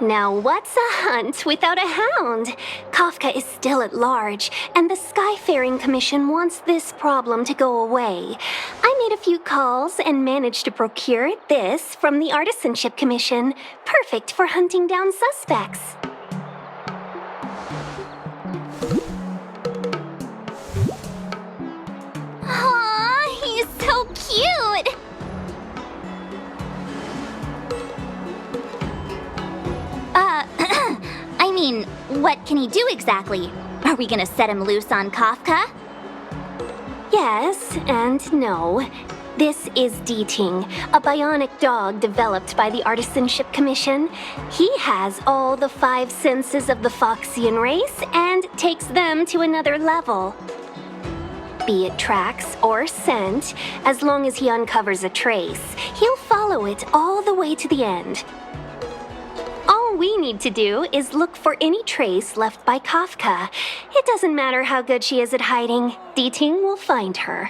Now what's a hunt without a hound? Kafka is still at large, and the Skyfaring Commission wants this problem to go away. I made a few calls and managed to procure this from the Artisanship Commission. Perfect for hunting down suspects. Aw, he's so cute! I mean, what can he do exactly? Are we gonna set him loose on Kafka? Yes and no. This is Deeting, a bionic dog developed by the Artisanship Commission. He has all the 5 senses of the Foxian race and takes them to another level. Be it tracks or scent, as long as he uncovers a trace, he'll follow it all the way to the end. All we need to do is look for any trace left by Kafka. It doesn't matter how good she is at hiding, Deeting will find her.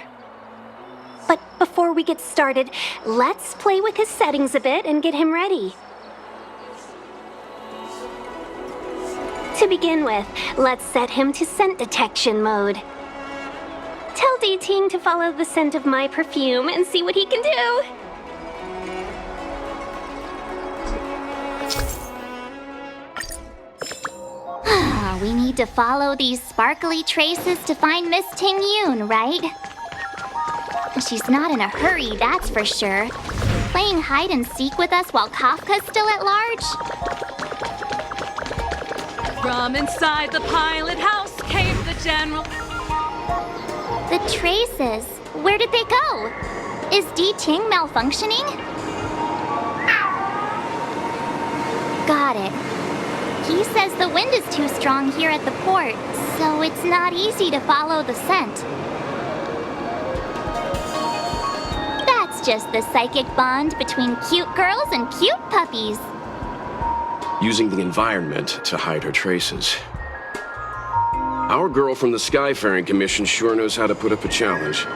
But before we get started, let's play with his settings a bit and get him ready. To begin with, let's set him to scent detection mode. Tell Deeting to follow the scent of my perfume and see what he can do. We need to follow these sparkly traces to find Miss Ting-Yoon, right? She's not in a hurry, that's for sure. Playing hide and seek with us while Kafka's still at large? From inside the pilot house came the general. The traces, where did they go? Is Deeting malfunctioning? Got it. He says the wind is too strong here at the port, so it's not easy to follow the scent. That's just the psychic bond between cute girls and cute puppies. Using the environment to hide her traces. Our girl from the Skyfaring Commission sure knows how to put up a challenge.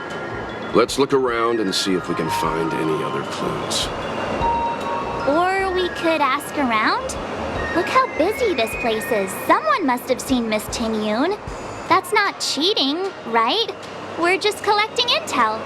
Let's look around and see if we can find any other clues. Or we could ask around? Look how busy this place is. Someone must have seen Miss Ting-Yoon. That's not cheating, right? We're just collecting intel.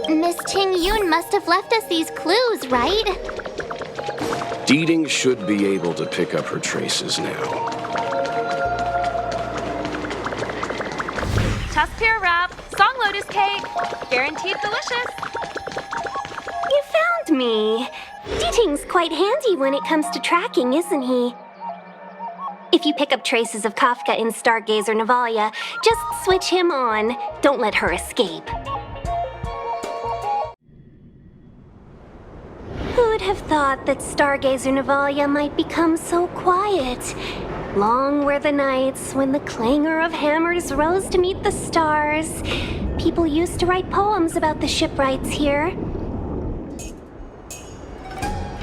Miss Ting-Yoon must have left us these clues, right? Deeting should be able to pick up her traces now. Tusk pear wrap, song lotus cake, guaranteed delicious. You found me. Deeting's quite handy when it comes to tracking, isn't he? If you pick up traces of Kafka in Stargazer Navalia, just switch him on. Don't let her escape. Who'd have thought that Stargazer Navalia might become so quiet? Long were the nights when the clangor of hammers rose to meet the stars. People used to write poems about the shipwrights here.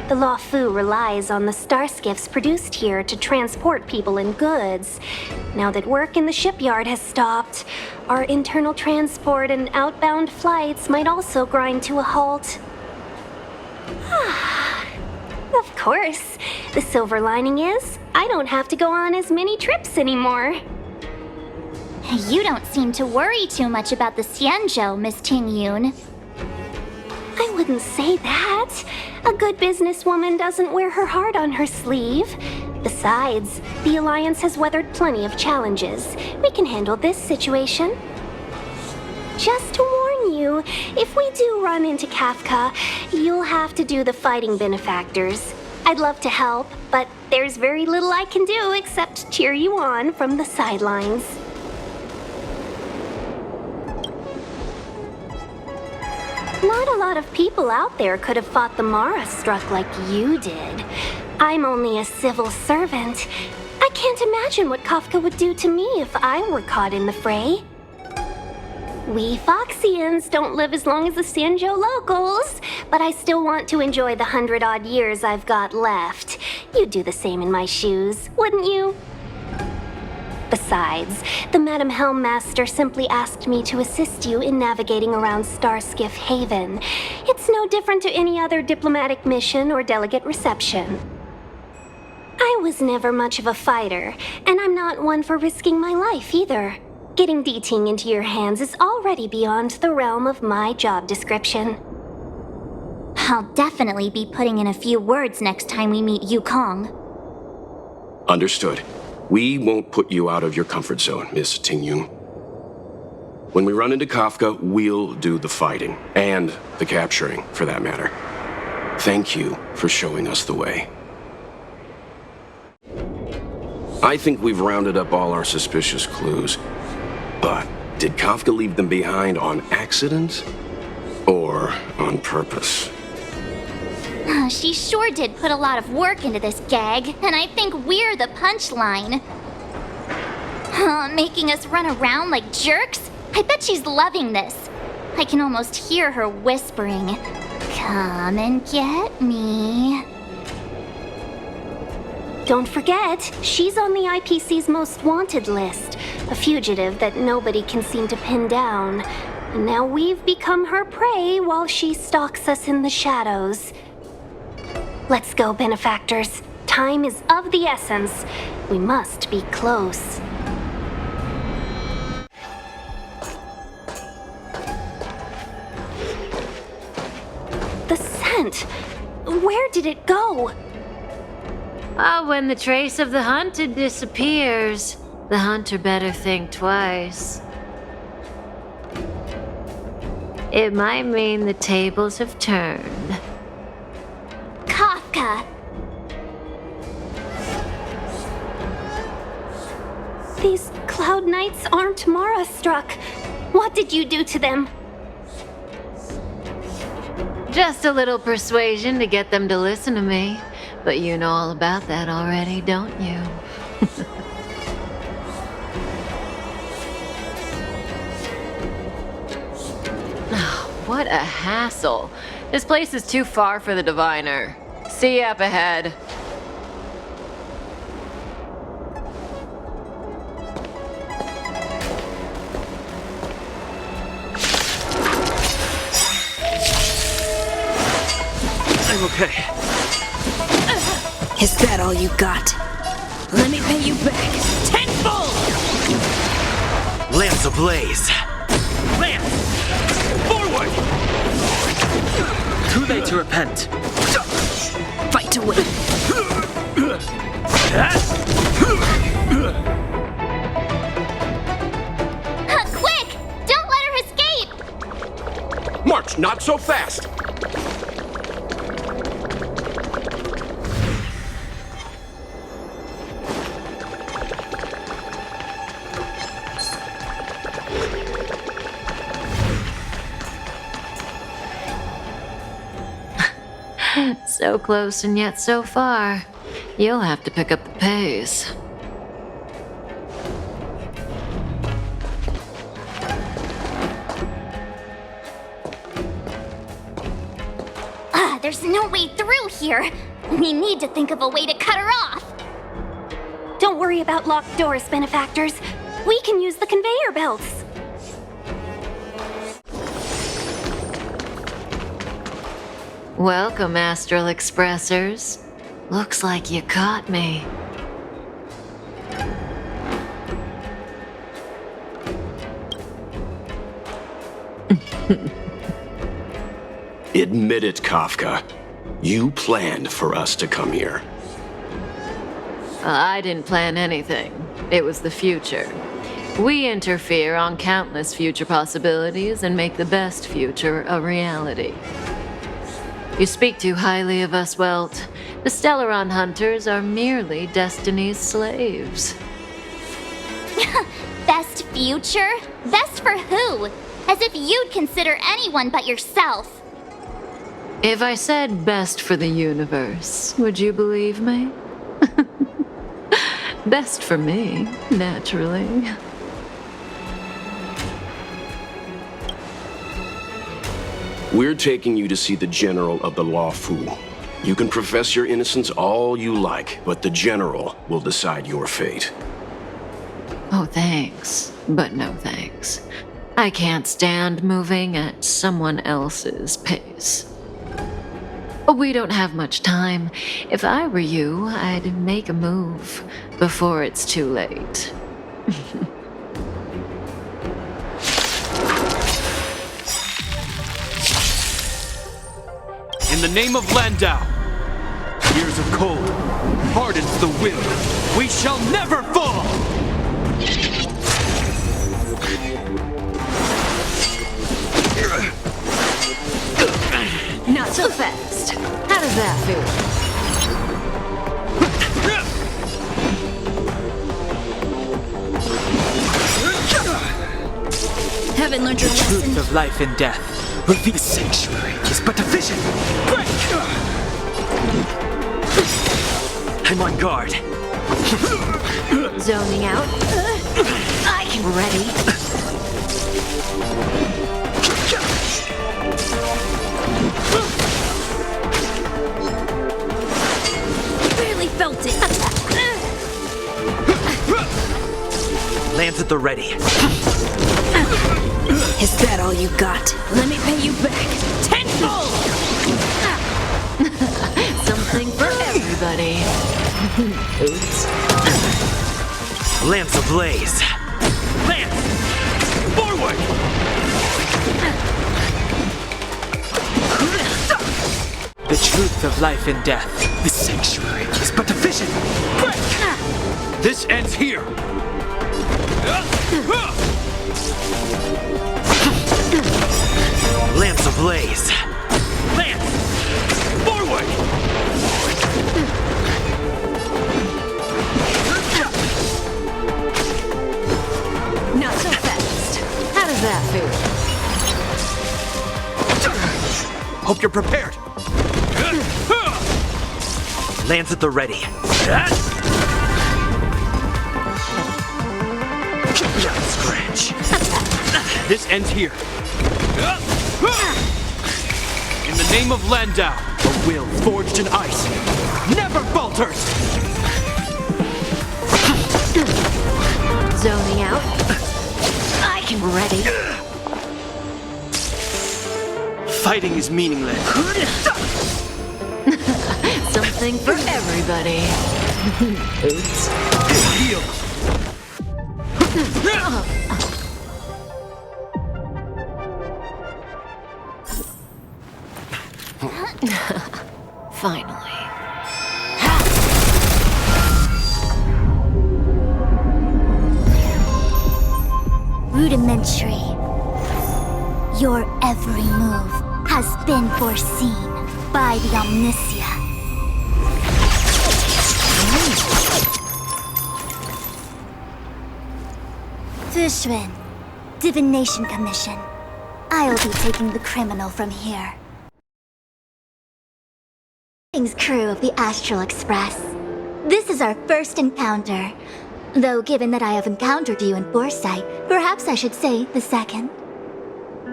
The Lawfu relies on the starskiffs produced here to transport people and goods. Now that work in the shipyard has stopped, our internal transport and outbound flights might also grind to a halt. Of course. The silver lining is, I don't have to go on as many trips anymore. You don't seem to worry too much about the Xianzhou, Miss Ting-Yoon. I wouldn't say that. A good businesswoman doesn't wear her heart on her sleeve. Besides, the Alliance has weathered plenty of challenges. We can handle this situation. Just to warn you, if we do run into Kafka, you'll have to do the fighting benefactors. I'd love to help, but there's very little I can do except cheer you on from the sidelines. Not a lot of people out there could have fought the Mara struck like you did. I'm only a civil servant. I can't imagine what Kafka would do to me if I were caught in the fray. We Foxians don't live as long as the Sanjo locals, but I still want to enjoy the 100-odd years I've got left. You'd do the same in my shoes, wouldn't you? Besides, the Madam Helmmaster simply asked me to assist you in navigating around Starskiff Haven. It's no different to any other diplomatic mission or delegate reception. I was never much of a fighter, and I'm not one for risking my life either. Getting D-Ting into your hands is already beyond the realm of my job description. I'll definitely be putting in a few words next time we meet Yukong. Understood. We won't put you out of your comfort zone, Miss Ting-Yun. When we run into Kafka, we'll do the fighting, and the capturing, for that matter. Thank you for showing us the way. I think we've rounded up all our suspicious clues. But did Kafka leave them behind on accident? Or on purpose? She sure did put a lot of work into this gag, and I think we're the punchline. Making us run around like jerks? I bet she's loving this. I can almost hear her whispering, "Come and get me." Don't forget, she's on the IPC's most wanted list, a fugitive that nobody can seem to pin down. And now we've become her prey while she stalks us in the shadows. Let's go, benefactors. Time is of the essence. We must be close. The scent! Where did it go? When the trace of the hunted disappears, the hunter better think twice. It might mean the tables have turned. Kafka! These Cloud Knights aren't Mara struck. What did you do to them? Just a little persuasion to get them to listen to me. But you know all about that already, don't you? What a hassle. This place is too far for the diviner. See you up ahead. I'm okay. Is that all you got? Let me pay you back tenfold! Lamps ablaze. Lamps! Forward! Too late to repent. Fight to win. Quick! Don't let her escape! March, not so fast! So close and yet so far. You'll have to pick up the pace. There's no way through here. We need to think of a way to cut her off. Don't worry about locked doors, benefactors. We can use the conveyor belts. Welcome, Astral Expressors. Looks like you caught me. Admit it, Kafka. You planned for us to come here. I didn't plan anything. It was the future. We interfere on countless future possibilities and make the best future a reality. You speak too highly of us, Welt. The Stellaron hunters are merely Destiny's slaves. Best future? Best for who? As if you'd consider anyone but yourself. If I said best for the universe, would you believe me? Best for me, naturally. We're taking you to see the General of the Law Fu. You can profess your innocence all you like, but the General will decide your fate. Oh, thanks. But no thanks. I can't stand moving at someone else's pace. We don't have much time. If I were you, I'd make a move before it's too late. In the name of Landau, years of cold hardens the will. We shall never fall! Not so fast. How does that feel? Haven't learned your lesson. Truth of life and death. Reveal the sanctuary is but a vision. Break! I'm on guard. Zoning out? I can ready. Barely felt it. Lands at the ready. Is that all you got? Let me pay you back. Tenfold! Something for everybody. Oops. Lance ablaze. Lance! Forward! The truth of life and death. The sanctuary is but a vision. Break! This ends here. Lance ablaze. Lance! Forward! Not so fast. How does that feel? Hope you're prepared. Lands at the ready. Scratch. This ends here. In the name of Landau, a will forged in ice never falters. Zoning out? I can ready. Fighting is meaningless. Something for everybody. Oops. Heal. Finally. Rudimentary. Your every move has been foreseen by the Omniscia. Fushun, Divination Commission. I'll be taking the criminal from here. Greetings, crew of the Astral Express. This is our first encounter. Though given that I have encountered you in Foresight, perhaps I should say the second.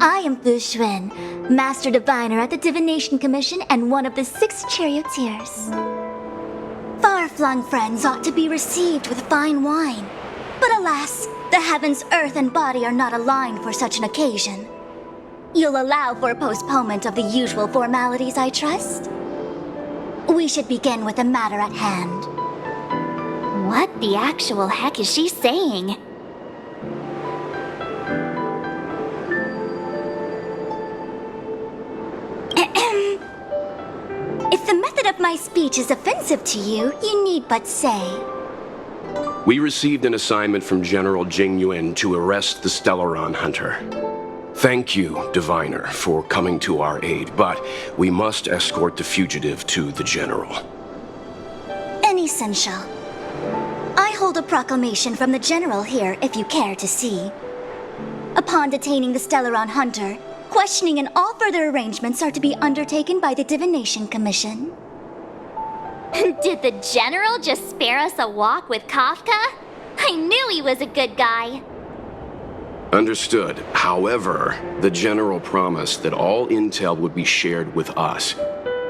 I am Fushun, Master Diviner at the Divination Commission and one of the 6 charioteers. Far-flung friends ought to be received with fine wine. But alas, the heavens, earth, and body are not aligned for such an occasion. You'll allow for a postponement of the usual formalities, I trust? We should begin with the matter at hand. What the actual heck is she saying? If the method of my speech is offensive to you, you need but say. We received an assignment from General Jing Yuan to arrest the Stellaron Hunter. Thank you, Diviner, for coming to our aid, but we must escort the fugitive to the General. Essential. I hold a proclamation from the General here if you care to see. Upon detaining the Stellaron Hunter, questioning and all further arrangements are to be undertaken by the Divination Commission. Did the General just spare us a walk with Kafka? I knew he was a good guy. Understood. However, the General promised that all intel would be shared with us.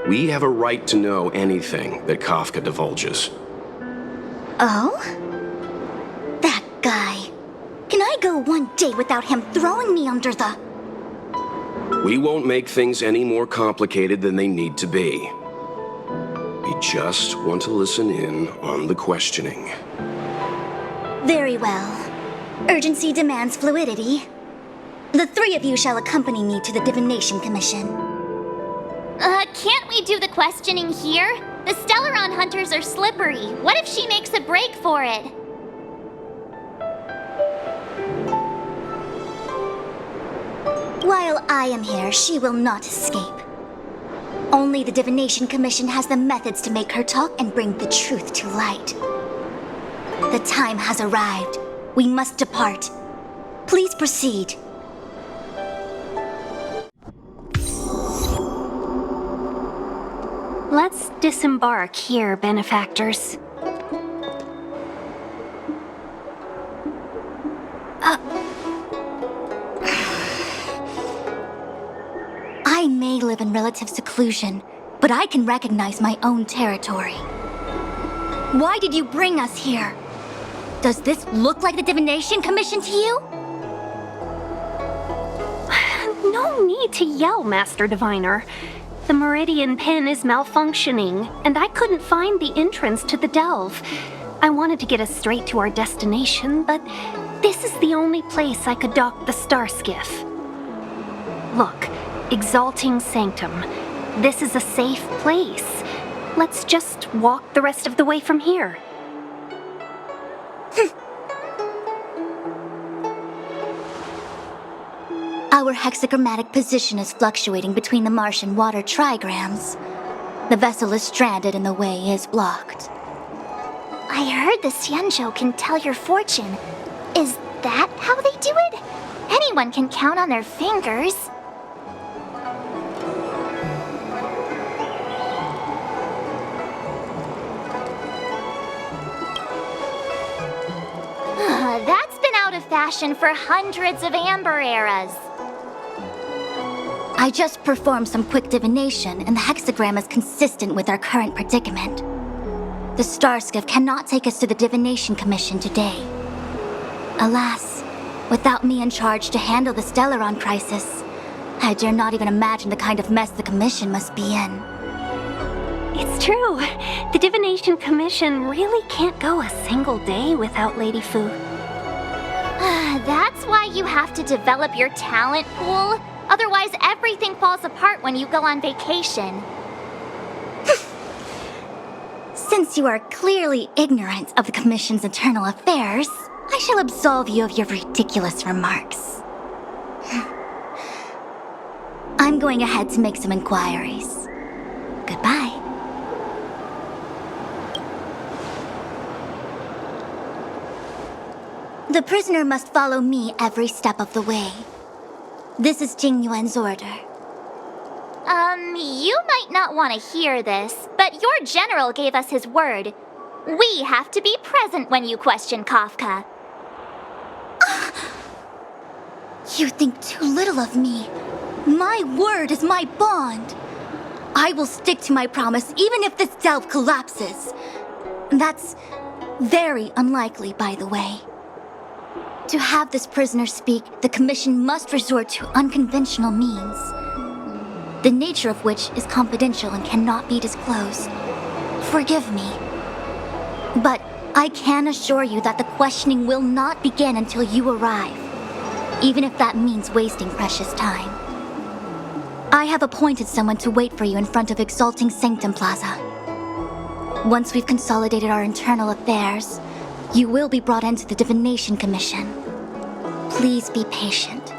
We have a right to know anything that Kafka divulges. Oh? That guy. Can I go one day without him throwing me under the... We won't make things any more complicated than they need to be. We just want to listen in on the questioning. Very well. Urgency demands fluidity. The three of you shall accompany me to the Divination Commission. Can't we do the questioning here? The Stellaron Hunters are slippery. What if she makes a break for it? While I am here, she will not escape. Only the Divination Commission has the methods to make her talk and bring the truth to light. The time has arrived. We must depart. Please proceed. Let's disembark here, benefactors. I may live in relative seclusion, but I can recognize my own territory. Why did you bring us here? Does this look like the Divination Commission to you? No need to yell, Master Diviner. The Meridian Pin is malfunctioning, and I couldn't find the entrance to the delve. I wanted to get us straight to our destination, but this is the only place I could dock the star skiff. Look, Exalting Sanctum. This is a safe place. Let's just walk the rest of the way from here. Our hexagrammatic position is fluctuating between the Martian water trigrams. The vessel is stranded and the way is blocked. I heard the Xianzhou can tell your fortune. Is that how they do it? Anyone can count on their fingers. That's been out of fashion for hundreds of Amber eras. I just performed some quick divination, and the hexagram is consistent with our current predicament. The star skiff cannot take us to the Divination Commission today. Alas, without me in charge to handle the Stellaron crisis, I dare not even imagine the kind of mess the Commission must be in. It's true. The Divination Commission really can't go a single day without Lady Fu. That's why you have to develop your talent pool. Otherwise, everything falls apart when you go on vacation. Since you are clearly ignorant of the Commission's internal affairs, I shall absolve you of your ridiculous remarks. I'm going ahead to make some inquiries. Goodbye. The prisoner must follow me every step of the way. This is Jing Yuan's order. You might not want to hear this, but your general gave us his word. We have to be present when you question Kafka. You think too little of me. My word is my bond. I will stick to my promise even if this delve collapses. That's very unlikely, by the way. To have this prisoner speak, the Commission must resort to unconventional means, the nature of which is confidential and cannot be disclosed. Forgive me, but I can assure you that the questioning will not begin until you arrive, even if that means wasting precious time. I have appointed someone to wait for you in front of Exalting Sanctum Plaza. Once we've consolidated our internal affairs, you will be brought into the Divination Commission. Please be patient.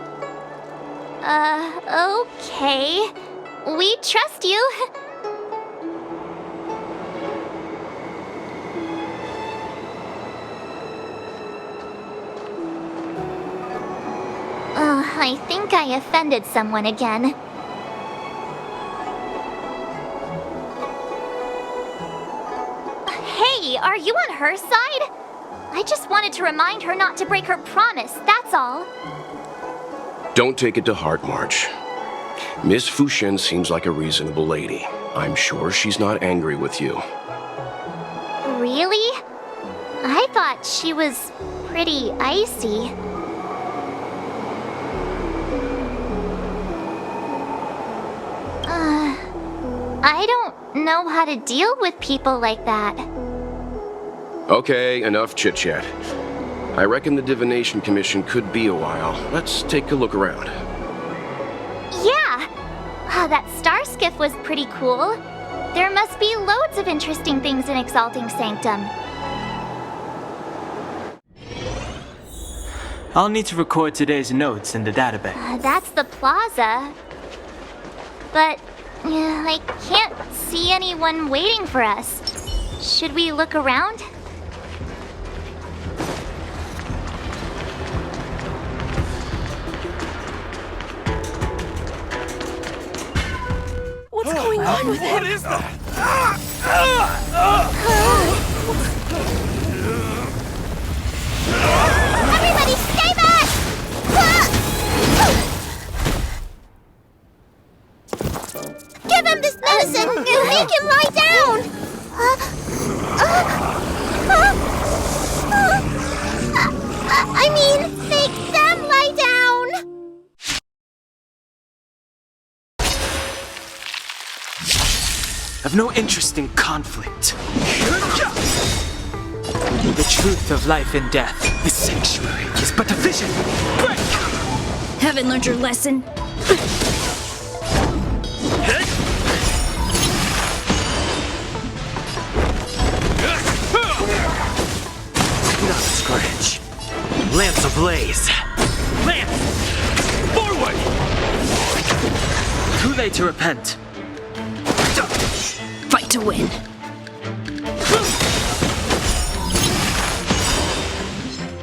Okay. We trust you. I think I offended someone again. Hey, are you on her side? I just wanted to remind her not to break her promise, that's all. Don't take it to heart, March. Miss Fushen seems like a reasonable lady. I'm sure she's not angry with you. Really? I thought she was pretty icy. I don't know how to deal with people like that. Okay, enough chit-chat. I reckon the Divination Commission could be a while. Let's take a look around. Yeah! That star skiff was pretty cool. There must be loads of interesting things in Exalting Sanctum. I'll need to record today's notes in the database. That's the plaza. But I can't see anyone waiting for us. Should we look around? What's going on with him? What is that? Everybody stay back! Give him this medicine and make him lie down! I mean, make them lie down! I've no interest in conflict. The truth of life and death, the sanctuary, is but a vision. Break! Haven't learned your lesson? Not scratch. Lamps ablaze. Lamps! Forward! Too late to repent. Fight to win.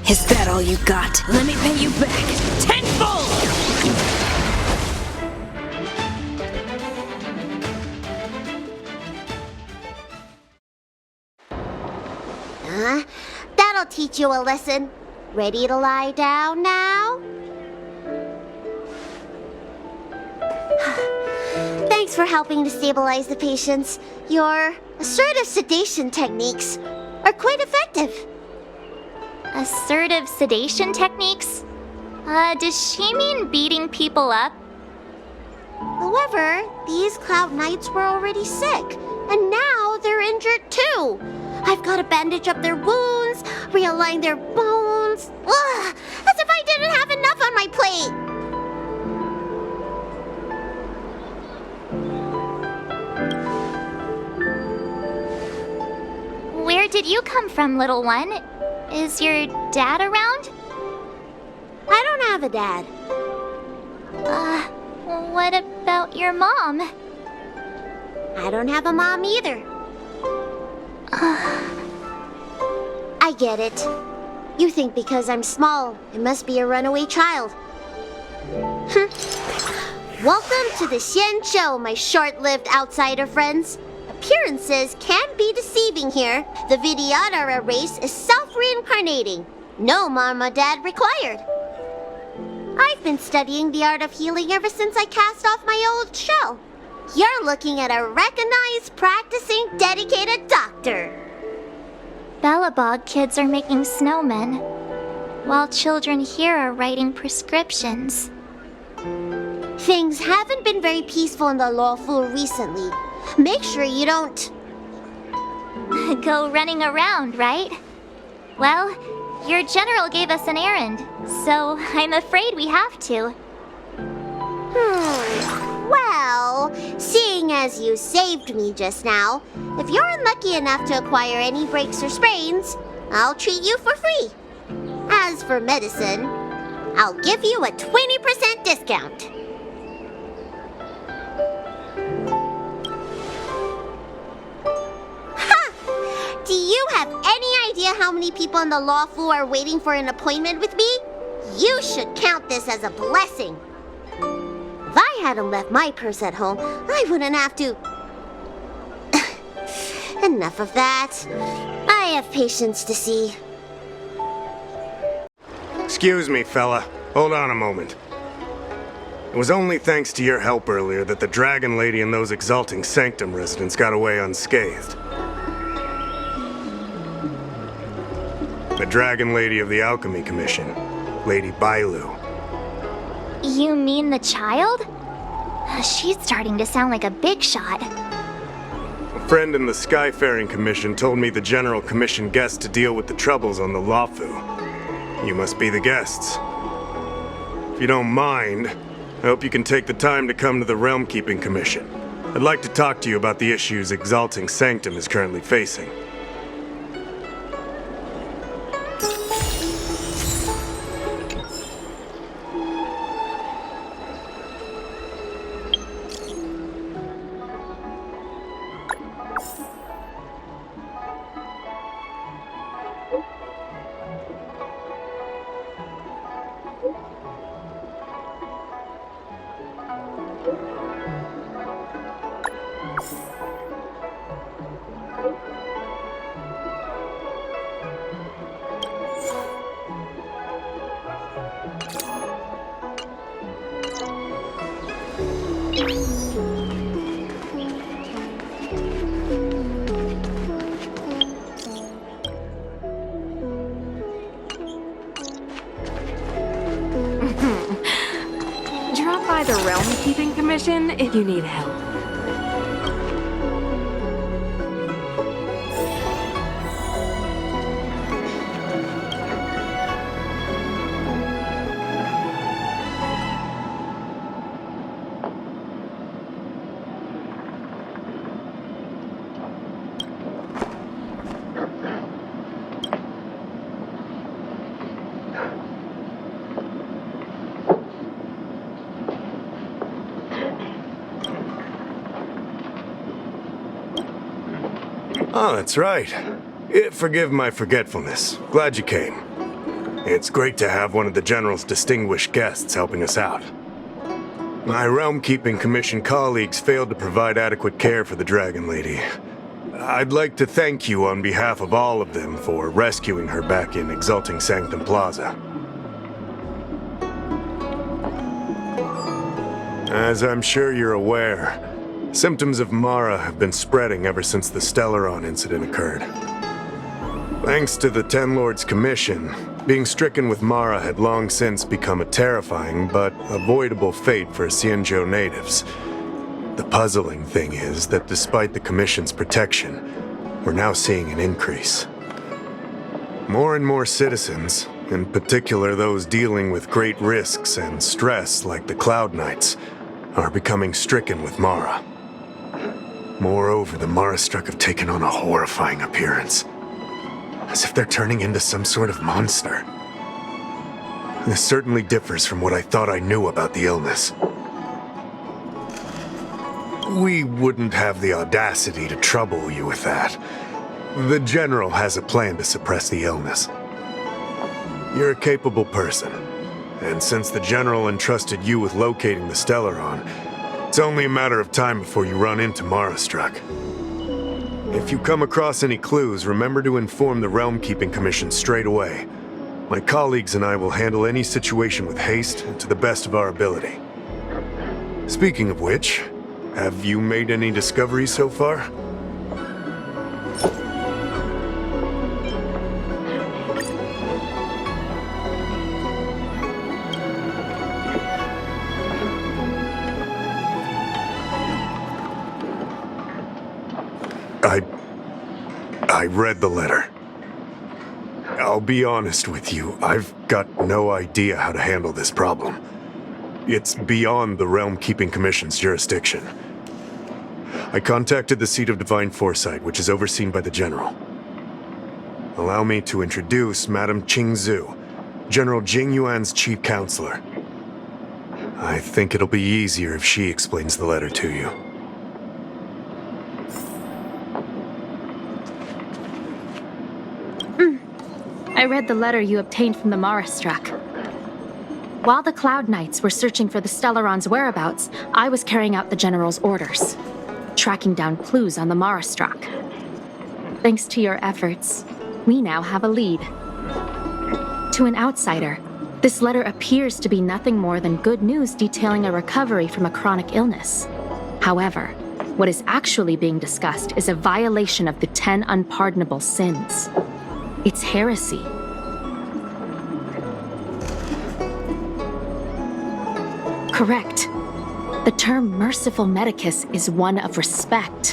Is that all you got? Let me pay you back. Tenfold! That'll teach you a lesson. Ready to lie down now? Thanks for helping to stabilize the patients. Your assertive sedation techniques are quite effective. Assertive sedation techniques? Does she mean beating people up? However, these Cloud Knights were already sick, and now they're injured too. I've got to bandage up their wounds, realign their bones. Ugh, as if I didn't have enough on my plate. Where did you come from, little one? Is your dad around? I don't have a dad. What about your mom? I don't have a mom either. I get it. You think because I'm small, I must be a runaway child. Welcome to the Xian Show, my short-lived outsider friends. Appearances can be deceiving here. The Vidyadhara race is self-reincarnating. No mom or dad required. I've been studying the art of healing ever since I cast off my old shell. You're looking at a recognized, practicing, dedicated doctor. Bellabog kids are making snowmen, while children here are writing prescriptions. Things haven't been very peaceful in the lawful recently. Make sure you don't... Go running around, right? Well, your general gave us an errand, so I'm afraid we have to. Well, seeing as you saved me just now, if you're unlucky enough to acquire any breaks or sprains, I'll treat you for free. As for medicine, I'll give you a 20% discount. Ha! Do you have any idea how many people in the law school are waiting for an appointment with me? You should count this as a blessing. If I hadn't left my purse at home, I wouldn't have to... Enough of that. I have patience to see. Excuse me, fella. Hold on a moment. It was only thanks to your help earlier that the Dragon Lady and those Exalting Sanctum residents got away unscathed. The Dragon Lady of the Alchemy Commission, Lady Bailu. You mean the child? She's starting to sound like a big shot. A friend in the Skyfaring Commission told me the General commissioned guests to deal with the troubles on the Lafu. You must be the guests. If you don't mind, I hope you can take the time to come to the Realm Keeping Commission. I'd like to talk to you about the issues Exalting Sanctum is currently facing. Drop by the Realm Keeping Commission if you need help. Oh, that's right. Forgive my forgetfulness. Glad you came. It's great to have one of the General's distinguished guests helping us out. My Realm Keeping Commission colleagues failed to provide adequate care for the Dragon Lady. I'd like to thank you on behalf of all of them for rescuing her back in Exalting Sanctum Plaza. As I'm sure you're aware, symptoms of Mara have been spreading ever since the Stellaron incident occurred. Thanks to the Ten Lords Commission, being stricken with Mara had long since become a terrifying but avoidable fate for Xianzhou natives. The puzzling thing is that despite the Commission's protection, we're now seeing an increase. More and more citizens, in particular those dealing with great risks and stress like the Cloud Knights, are becoming stricken with Mara. Moreover, the Mara-struck have taken on a horrifying appearance. As if they're turning into some sort of monster. This certainly differs from what I thought I knew about the illness. We wouldn't have the audacity to trouble you with that. The General has a plan to suppress the illness. You're a capable person, and since the General entrusted you with locating the Stellaron, it's only a matter of time before you run into Mara-struck. If you come across any clues, remember to inform the Realm Keeping Commission straight away. My colleagues and I will handle any situation with haste and to the best of our ability. Speaking of which, have you made any discoveries so far? I read the letter. I'll be honest with you, I've got no idea how to handle this problem. It's beyond the Realm Keeping Commission's jurisdiction. I contacted the Seat of Divine Foresight, which is overseen by the General. Allow me to introduce Madame Qingzhu, General Jing Yuan's chief counselor. I think it'll be easier if she explains the letter to you. I read the letter you obtained from the Mara-struck. While the Cloud Knights were searching for the Stellaron's whereabouts, I was carrying out the General's orders, tracking down clues on the Marastrak. Thanks to your efforts, we now have a lead. To an outsider, this letter appears to be nothing more than good news detailing a recovery from a chronic illness. However, what is actually being discussed is a violation of the 10 unpardonable sins. It's heresy. Correct. The term merciful medicus is one of respect,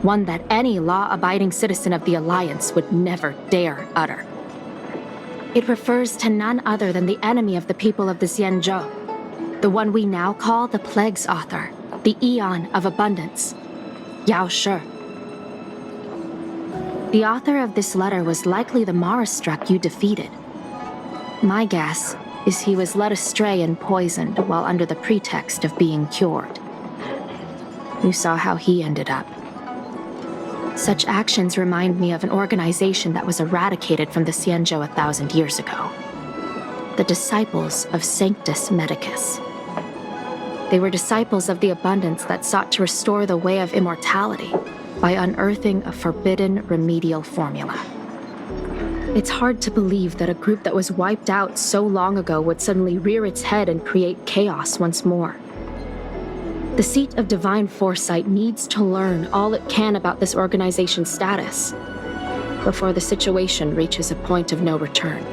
one that any law-abiding citizen of the Alliance would never dare utter. It refers to none other than the enemy of the people of the Xianzhou, the one we now call the Plague's author, the Eon of Abundance, Yao Shi. The author of this letter was likely the Marastrak you defeated. My guess is he was led astray and poisoned while under the pretext of being cured. You saw how he ended up. Such actions remind me of an organization that was eradicated from the Xianzhou 1,000 years ago. The Disciples of Sanctus Medicus. They were disciples of the Abundance that sought to restore the way of immortality by unearthing a forbidden remedial formula. It's hard to believe that a group that was wiped out so long ago would suddenly rear its head and create chaos once more. The seat of divine foresight needs to learn all it can about this organization's status before the situation reaches a point of no return.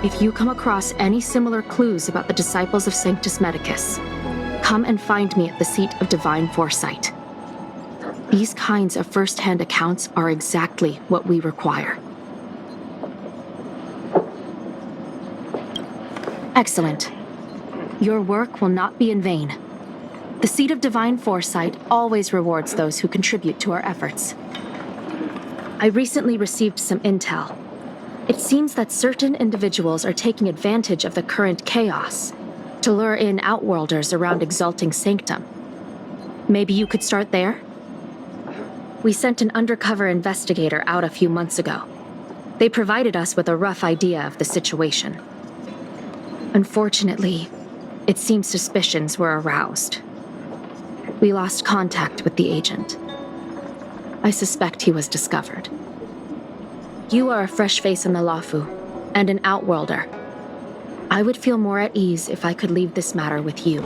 If you come across any similar clues about the Disciples of Sanctus Medicus, come and find me at the seat of divine foresight. These kinds of first-hand accounts are exactly what we require. Excellent. Your work will not be in vain. The Seat of Divine Foresight always rewards those who contribute to our efforts. I recently received some intel. It seems that certain individuals are taking advantage of the current chaos to lure in outworlders around Exalting Sanctum. Maybe you could start there? We sent an undercover investigator out a few months ago. They provided us with a rough idea of the situation. Unfortunately, it seems suspicions were aroused. We lost contact with the agent. I suspect he was discovered. You are a fresh face in the Lafu, and an outworlder. I would feel more at ease if I could leave this matter with you.